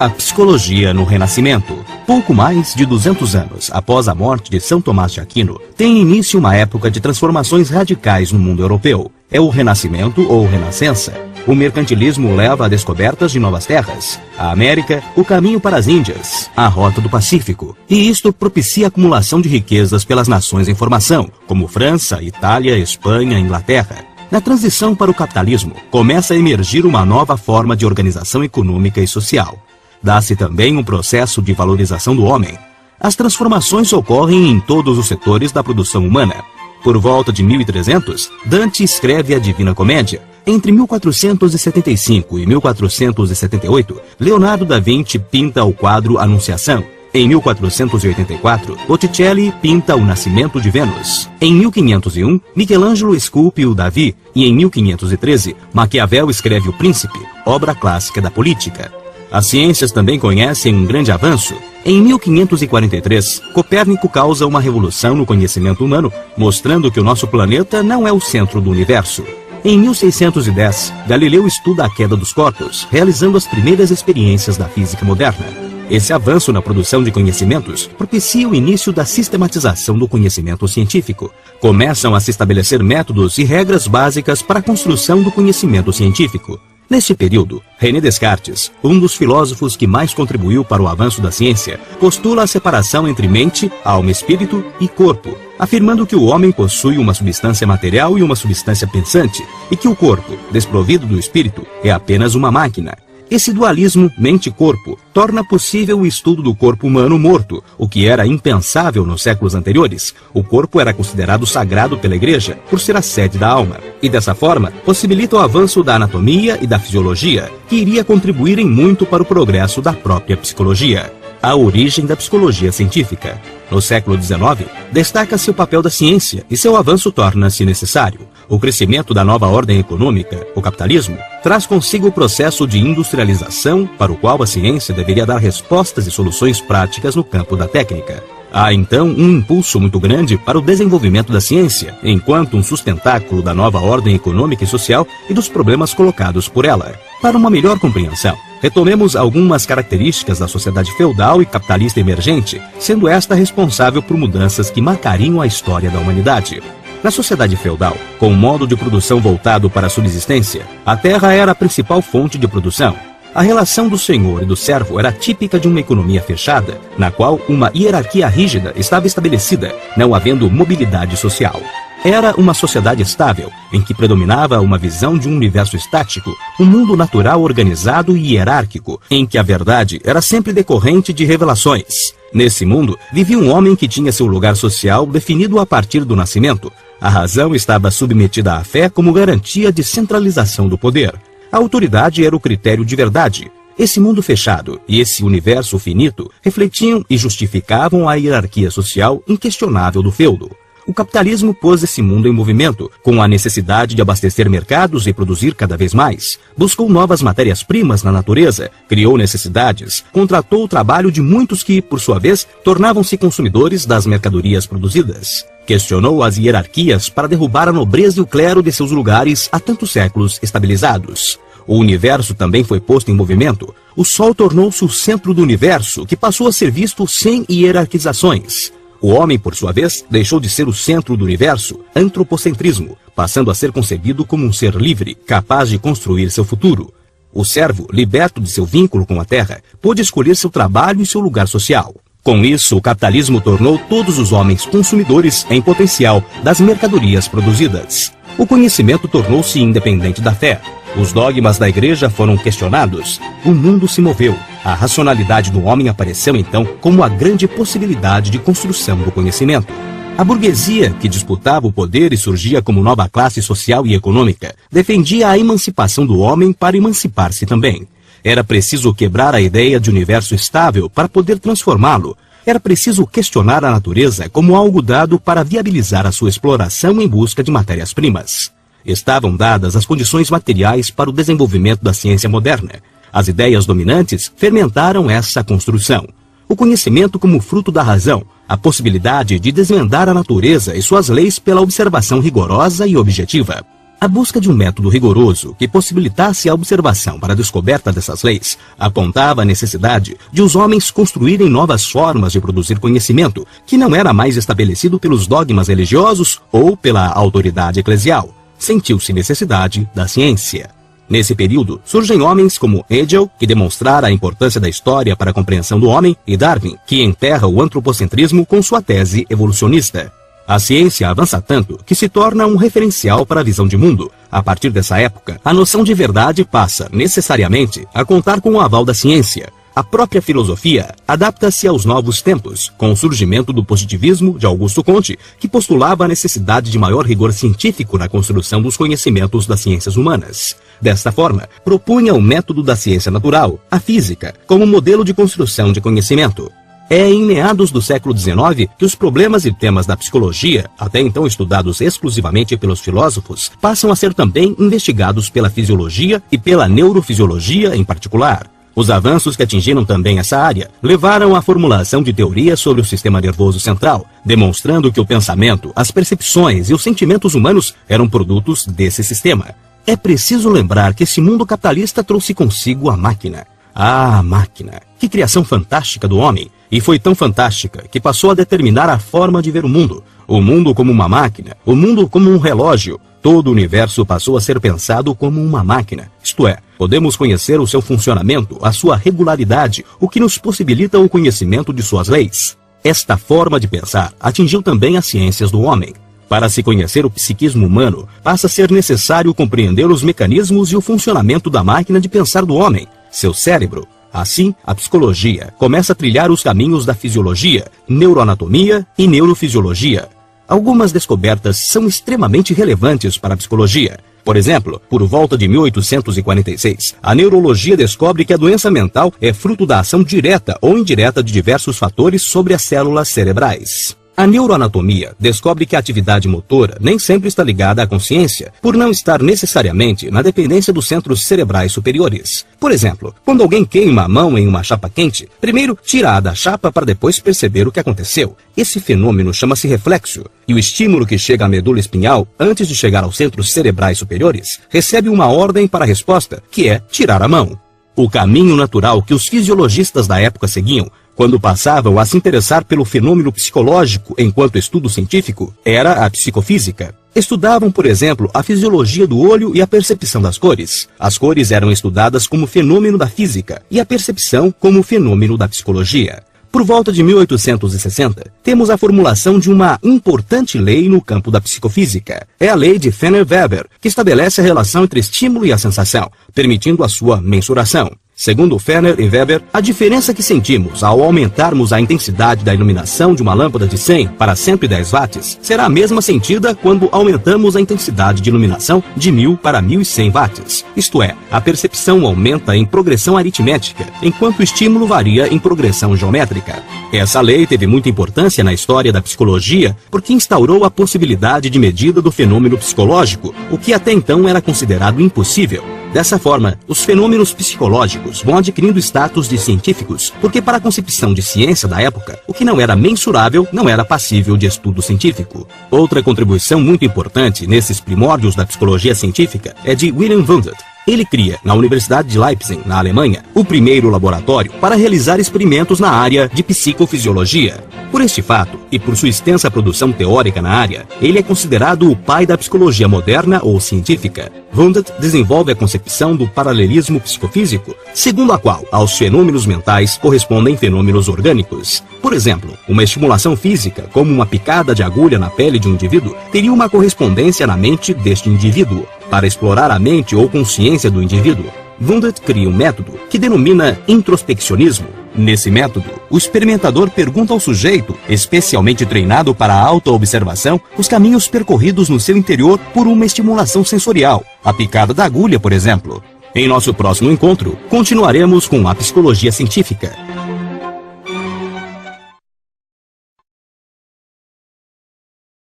A psicologia no Renascimento. Pouco mais de 200 anos após a morte de São Tomás de Aquino, tem início uma época de transformações radicais no mundo europeu. É o Renascimento ou Renascença. O mercantilismo leva a descobertas de novas terras. A América, o caminho para as Índias, a rota do Pacífico. E isto propicia a acumulação de riquezas pelas nações em formação, como França, Itália, Espanha, Inglaterra. Na transição para o capitalismo, começa a emergir uma nova forma de organização econômica e social. Dá-se também um processo de valorização do homem. As transformações ocorrem em todos os setores da produção humana. Por volta de 1300, Dante escreve a Divina Comédia. Entre 1475 e 1478, Leonardo da Vinci pinta o quadro Anunciação. Em 1484, Botticelli pinta o Nascimento de Vênus. Em 1501, Michelangelo esculpe o Davi. E em 1513, Maquiavel escreve O Príncipe, obra clássica da política. As ciências também conhecem um grande avanço. Em 1543, Copérnico causa uma revolução no conhecimento humano, mostrando que o nosso planeta não é o centro do universo. Em 1610, Galileu estuda a queda dos corpos, realizando as primeiras experiências da física moderna. Esse avanço na produção de conhecimentos propicia o início da sistematização do conhecimento científico. Começam a se estabelecer métodos e regras básicas para a construção do conhecimento científico. Neste período, René Descartes, um dos filósofos que mais contribuiu para o avanço da ciência, postula a separação entre mente, alma, espírito e corpo, afirmando que o homem possui uma substância material e uma substância pensante, e que o corpo, desprovido do espírito, é apenas uma máquina. Esse dualismo mente-corpo torna possível o estudo do corpo humano morto, o que era impensável nos séculos anteriores. O corpo era considerado sagrado pela Igreja, por ser a sede da alma, e dessa forma possibilita o avanço da anatomia e da fisiologia, que iria contribuir em muito para o progresso da própria psicologia. A origem da psicologia científica. No século XIX, destaca-se o papel da ciência e seu avanço torna-se necessário. O crescimento da nova ordem econômica, o capitalismo, traz consigo o processo de industrialização para o qual a ciência deveria dar respostas e soluções práticas no campo da técnica. Há então um impulso muito grande para o desenvolvimento da ciência, enquanto um sustentáculo da nova ordem econômica e social e dos problemas colocados por ela. Para uma melhor compreensão, retomemos algumas características da sociedade feudal e capitalista emergente, sendo esta responsável por mudanças que marcariam a história da humanidade. Na sociedade feudal, com um modo de produção voltado para a subsistência, a terra era a principal fonte de produção. A relação do senhor e do servo era típica de uma economia fechada, na qual uma hierarquia rígida estava estabelecida, não havendo mobilidade social. Era uma sociedade estável, em que predominava uma visão de um universo estático, um mundo natural organizado e hierárquico, em que a verdade era sempre decorrente de revelações. Nesse mundo, vivia um homem que tinha seu lugar social definido a partir do nascimento. A razão estava submetida à fé como garantia de centralização do poder. A autoridade era o critério de verdade. Esse mundo fechado e esse universo finito refletiam e justificavam a hierarquia social inquestionável do feudo. O capitalismo pôs esse mundo em movimento, com a necessidade de abastecer mercados e produzir cada vez mais. Buscou novas matérias-primas na natureza, criou necessidades, contratou o trabalho de muitos que, por sua vez, tornavam-se consumidores das mercadorias produzidas. Questionou as hierarquias para derrubar a nobreza e o clero de seus lugares há tantos séculos estabilizados. O universo também foi posto em movimento. O Sol tornou-se o centro do universo, que passou a ser visto sem hierarquizações. O homem, por sua vez, deixou de ser o centro do universo, antropocentrismo, passando a ser concebido como um ser livre, capaz de construir seu futuro. O servo, liberto de seu vínculo com a terra, pôde escolher seu trabalho e seu lugar social. Com isso, o capitalismo tornou todos os homens consumidores em potencial das mercadorias produzidas. O conhecimento tornou-se independente da fé. Os dogmas da igreja foram questionados. O mundo se moveu. A racionalidade do homem apareceu então como a grande possibilidade de construção do conhecimento. A burguesia, que disputava o poder e surgia como nova classe social e econômica, defendia a emancipação do homem para emancipar-se também. Era preciso quebrar a ideia de universo estável para poder transformá-lo. Era preciso questionar a natureza como algo dado para viabilizar a sua exploração em busca de matérias-primas. Estavam dadas as condições materiais para o desenvolvimento da ciência moderna. As ideias dominantes fermentaram essa construção. O conhecimento como fruto da razão, a possibilidade de desvendar a natureza e suas leis pela observação rigorosa e objetiva. A busca de um método rigoroso que possibilitasse a observação para a descoberta dessas leis apontava a necessidade de os homens construírem novas formas de produzir conhecimento que não era mais estabelecido pelos dogmas religiosos ou pela autoridade eclesial. Sentiu-se necessidade da ciência. Nesse período, surgem homens como Hegel, que demonstrara a importância da história para a compreensão do homem, e Darwin, que enterra o antropocentrismo com sua tese evolucionista. A ciência avança tanto que se torna um referencial para a visão de mundo. A partir dessa época, a noção de verdade passa, necessariamente, a contar com o aval da ciência. A própria filosofia adapta-se aos novos tempos, com o surgimento do positivismo de Augusto Comte, que postulava a necessidade de maior rigor científico na construção dos conhecimentos das ciências humanas. Desta forma, propunha o método da ciência natural, a física, como modelo de construção de conhecimento. É em meados do século XIX que os problemas e temas da psicologia, até então estudados exclusivamente pelos filósofos, passam a ser também investigados pela fisiologia e pela neurofisiologia em particular. Os avanços que atingiram também essa área levaram à formulação de teorias sobre o sistema nervoso central, demonstrando que o pensamento, as percepções e os sentimentos humanos eram produtos desse sistema. É preciso lembrar que esse mundo capitalista trouxe consigo a máquina. Ah, máquina! Que criação fantástica do homem! E foi tão fantástica que passou a determinar a forma de ver o mundo como uma máquina, o mundo como um relógio. Todo o universo passou a ser pensado como uma máquina. Isto é, podemos conhecer o seu funcionamento, a sua regularidade, o que nos possibilita o conhecimento de suas leis. Esta forma de pensar atingiu também as ciências do homem. Para se conhecer o psiquismo humano, passa a ser necessário compreender os mecanismos e o funcionamento da máquina de pensar do homem, seu cérebro. Assim, a psicologia começa a trilhar os caminhos da fisiologia, neuroanatomia e neurofisiologia. Algumas descobertas são extremamente relevantes para a psicologia. Por exemplo, por volta de 1846, a neurologia descobre que a doença mental é fruto da ação direta ou indireta de diversos fatores sobre as células cerebrais. A neuroanatomia descobre que a atividade motora nem sempre está ligada à consciência, por não estar necessariamente na dependência dos centros cerebrais superiores. Por exemplo, quando alguém queima a mão em uma chapa quente, primeiro tira-a da chapa para depois perceber o que aconteceu. Esse fenômeno chama-se reflexo, e o estímulo que chega à medula espinhal, antes de chegar aos centros cerebrais superiores, recebe uma ordem para a resposta, que é tirar a mão. O caminho natural que os fisiologistas da época seguiam, quando passavam a se interessar pelo fenômeno psicológico enquanto estudo científico, era a psicofísica. Estudavam, por exemplo, a fisiologia do olho e a percepção das cores. As cores eram estudadas como fenômeno da física e a percepção como fenômeno da psicologia. Por volta de 1860, temos a formulação de uma importante lei no campo da psicofísica. É a lei de Fener-Weber, que estabelece a relação entre estímulo e a sensação, permitindo a sua mensuração. Segundo Fener e Weber, a diferença que sentimos ao aumentarmos a intensidade da iluminação de uma lâmpada de 100 para 110 watts será a mesma sentida quando aumentamos a intensidade de iluminação de 1000 para 1100 watts. Isto é, a percepção aumenta em progressão aritmética, enquanto o estímulo varia em progressão geométrica. Essa lei teve muita importância na história da psicologia porque instaurou a possibilidade de medida do fenômeno psicológico, o que até então era considerado impossível. Dessa forma, os fenômenos psicológicos vão adquirindo status de científicos, porque para a concepção de ciência da época, o que não era mensurável não era passível de estudo científico. Outra contribuição muito importante nesses primórdios da psicologia científica é de Wilhelm Wundt. Ele cria, na Universidade de Leipzig, na Alemanha, o primeiro laboratório para realizar experimentos na área de psicofisiologia. Por este fato, e por sua extensa produção teórica na área, ele é considerado o pai da psicologia moderna ou científica. Wundt desenvolve a concepção do paralelismo psicofísico, segundo a qual aos fenômenos mentais correspondem fenômenos orgânicos. Por exemplo, uma estimulação física, como uma picada de agulha na pele de um indivíduo, teria uma correspondência na mente deste indivíduo. Para explorar a mente ou consciência do indivíduo, Wundt cria um método que denomina introspeccionismo. Nesse método, o experimentador pergunta ao sujeito, especialmente treinado para a autoobservação, os caminhos percorridos no seu interior por uma estimulação sensorial, a picada da agulha, por exemplo. Em nosso próximo encontro, continuaremos com a psicologia científica.